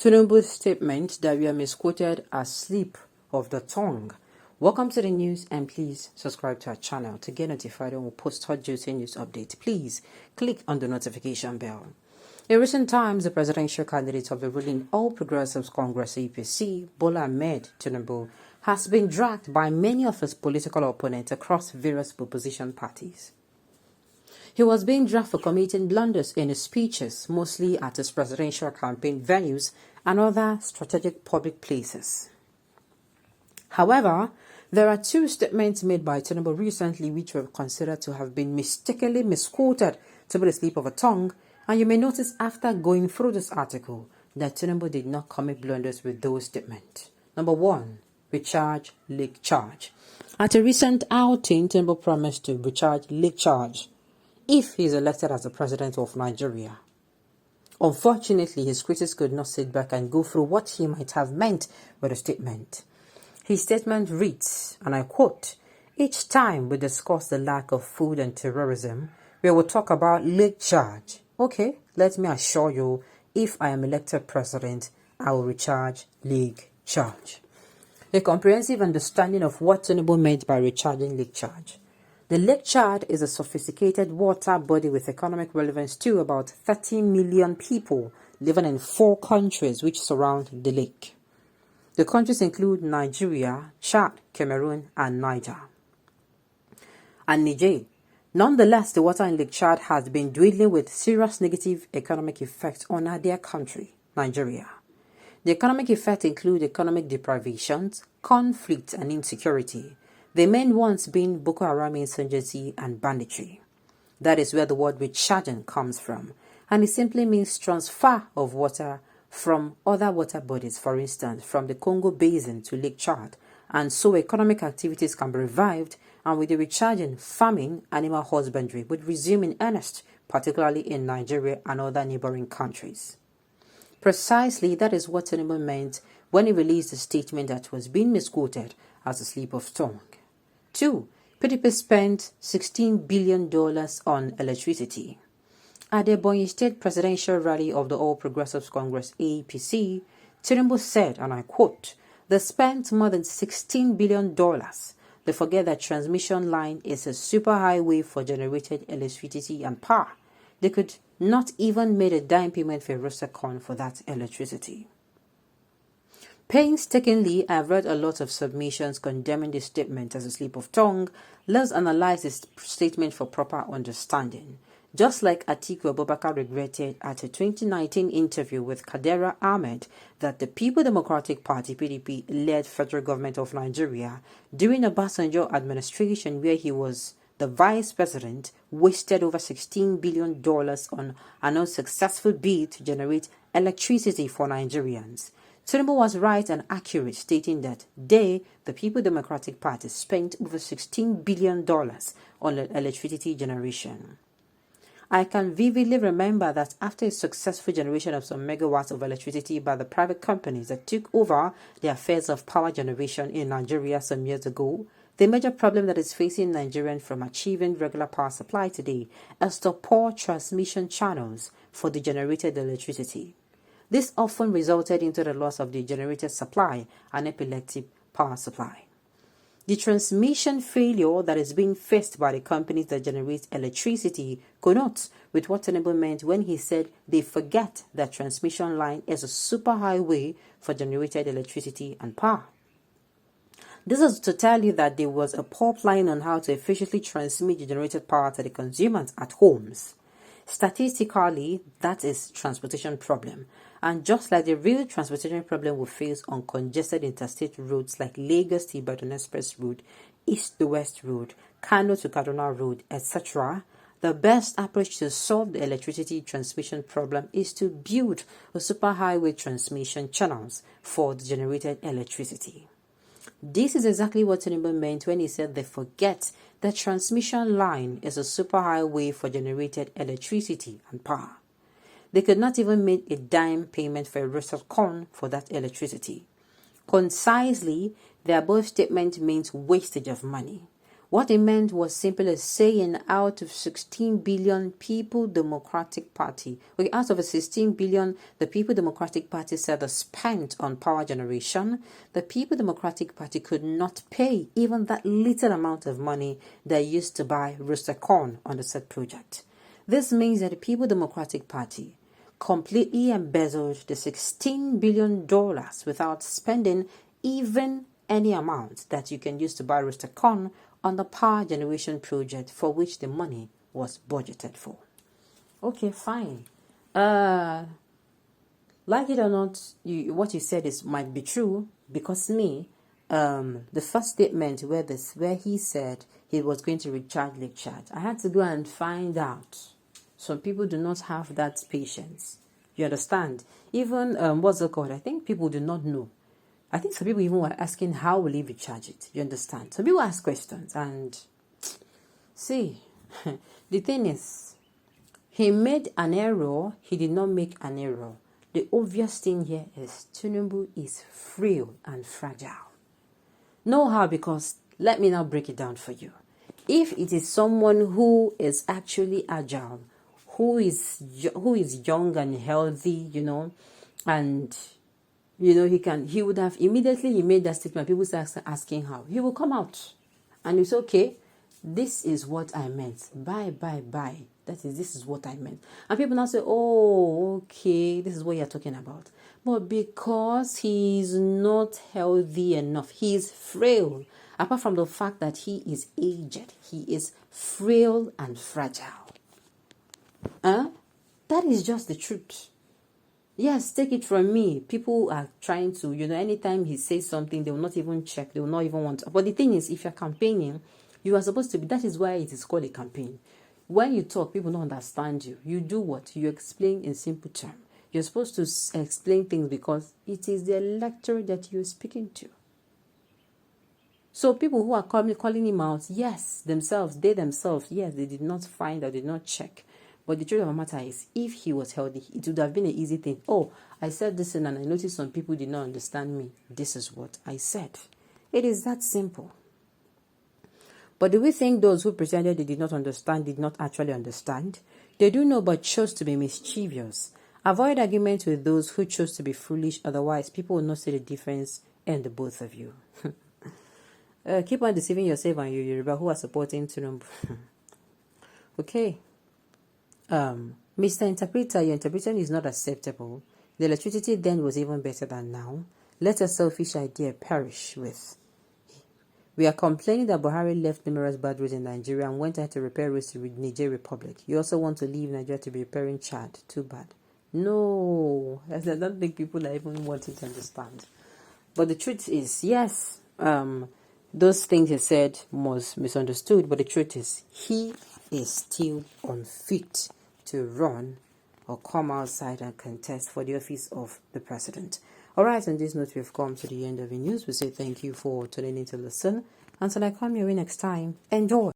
Tinubu's statement that we are misquoted as slip of the tongue. Welcome to the news, and please subscribe to our channel to get notified when we post hot juicy news update. Please click on the notification bell. In recent times, the presidential candidate of the ruling All Progressives Congress APC, Bola Ahmed Tinubu, has been dragged by many of his political opponents across various opposition parties. He was being dragged for committing blunders in his speeches, mostly at his presidential campaign venues and other strategic public places. However, there are two statements made by Tinubu recently which were considered to have been mistakenly misquoted to be the slip of a tongue, and you may notice after going through this article that Tinubu did not commit blunders with those statements. Number one, recharge, leak charge. At a recent outing, Tinubu promised to recharge, leak charge if he is elected as the president of Nigeria. Unfortunately, his critics could not sit back and go through what he might have meant with the statement. His statement reads, and I quote, "Each time we discuss the lack of food and terrorism, we will talk about leak charge. Okay, let me assure you, if I am elected president, I will recharge leak charge." A comprehensive understanding of what Tinubu meant by recharging leak charge. The lake Chad is a sophisticated water body with economic relevance to about 30 million people living in 4 countries which surround the lake. The countries include Nigeria, Chad, Cameroon, and Niger. And Niger. Nonetheless, the water in Lake Chad has been dwindling with serious negative economic effects on their country, Nigeria. The economic effects include economic deprivations, conflict, and insecurity. The main ones being Boko Haram insurgency and banditry. That is where the word recharging comes from, and it simply means transfer of water from other water bodies, for instance, from the Congo Basin to Lake Chad, and so economic activities can be revived, and with the recharging, farming, animal husbandry would resume in earnest, particularly in Nigeria and other neighboring countries. Precisely that is what Tinubu meant when he released a statement that was being misquoted as a slip of tongue. 2. PDP spent $16 billion on electricity. At the Ebonyi State Presidential Rally of the All Progressives Congress APC, Tinubu said, and I quote, "They spent more than $16 billion. They forget that transmission line is a superhighway for generated electricity and power. They could not even make a dime payment for a roasted corn for that electricity." Painstakingly, I have read a lot of submissions condemning this statement as a slip of tongue. Let's analyze this statement for proper understanding. Just like Atiku Abubakar regretted at a 2019 interview with Kadera Ahmed that the People Democratic Party (PDP) led federal government of Nigeria during the Obasanjo administration, where he was the vice president, wasted over $16 billion on an unsuccessful bid to generate electricity for Nigerians. Tinubu was right and accurate, stating that they, the People Democratic Party, spent over $16 billion on electricity generation. I can vividly remember that after a successful generation of some megawatts of electricity by the private companies that took over the affairs of power generation in Nigeria some years ago, the major problem that is facing Nigerians from achieving regular power supply today is the poor transmission channels for the generated electricity. This often resulted into the loss of the generated supply and epileptic power supply. The transmission failure that is being faced by the companies that generate electricity connotes with what Tinubu meant when he said they forget that transmission line is a superhighway for generated electricity and power. This is to tell you that there was a poor plan on how to efficiently transmit the generated power to the consumers at homes. Statistically, that is transportation problem. And just like the real transportation problem we face on congested interstate roads like Lagos to Ibadan Express Road, East to West Road, Kano to Kaduna Road, etc., the best approach to solve the electricity transmission problem is to build a superhighway transmission channels for the generated electricity. This is exactly what Tinubu meant when he said they forget that transmission line is a superhighway for generated electricity and power. They could not even make a dime payment for a roasted corn for that electricity. Concisely, the above statement means wastage of money. What it meant was simple as saying out of 16 billion People Democratic Party, okay, out of a 16 billion, the People Democratic Party said was spent on power generation, the People Democratic Party could not pay even that little amount of money they used to buy roaster corn on the said project. This means that the People Democratic Party completely embezzled the $16 billion without spending even any amount that you can use to buy roaster corn on the power generation project for which the money was budgeted for. Okay, fine. Like it or not, what you said might be true, because the first statement where he said he was going to recharge Lake Chad, I had to go and find out. Some people do not have that patience. You understand? Even what's it called? I think people do not know. I think some people even were asking, how will he recharge it? You understand? Some people ask questions, and see, the thing is, he made an error. He did not make an error. The obvious thing here is Tinubu is frail and fragile. Know how? Because let me now break it down for you. If it is someone who is actually agile, who is young and healthy, and he would have immediately he made that statement. People start asking how. He will come out and it's okay. This is what I meant. Bye. This is what I meant. And people now say, oh, okay, this is what you're talking about. But because he's not healthy enough, he is frail. Apart from the fact that he is aged, he is frail and fragile. That is just the truth. Yes, take it from me. People are trying to, anytime he says something, they will not even check. They will not even want to. But the thing is, if you're campaigning, you are supposed to be. That is why it is called a campaign. When you talk, people don't understand you. You do what? You explain in simple terms. You're supposed to explain things because it is the electorate that you're speaking to. So people who are calling him out, yes, they themselves, yes, they did not find or did not check. But the truth of the matter is, if he was healthy, it would have been an easy thing. Oh, I said this and I noticed some people did not understand me. This is what I said. It is that simple. But do we think those who pretended they did not understand did not actually understand? They do know but chose to be mischievous. Avoid arguments with those who chose to be foolish, otherwise people will not see the difference in the both of you. Keep on deceiving yourself and your Yoruba who are supporting Tinubu. Okay. Mr. Interpreter, your interpretation is not acceptable. The electricity then was even better than now. Let a selfish idea perish with. We are complaining that Buhari left numerous bad roads in Nigeria and went ahead to repair roads to Niger Republic. You also want to leave Nigeria to be repairing Chad. Too bad. No, I don't think people are even wanting to understand. But the truth is, yes, those things he said was misunderstood, but the truth is, he is still unfit to run or come outside and contest for the office of the president. Alright, on this note, we've come to the end of the news. We say thank you for tuning in to listen. Until I come your way next time, enjoy.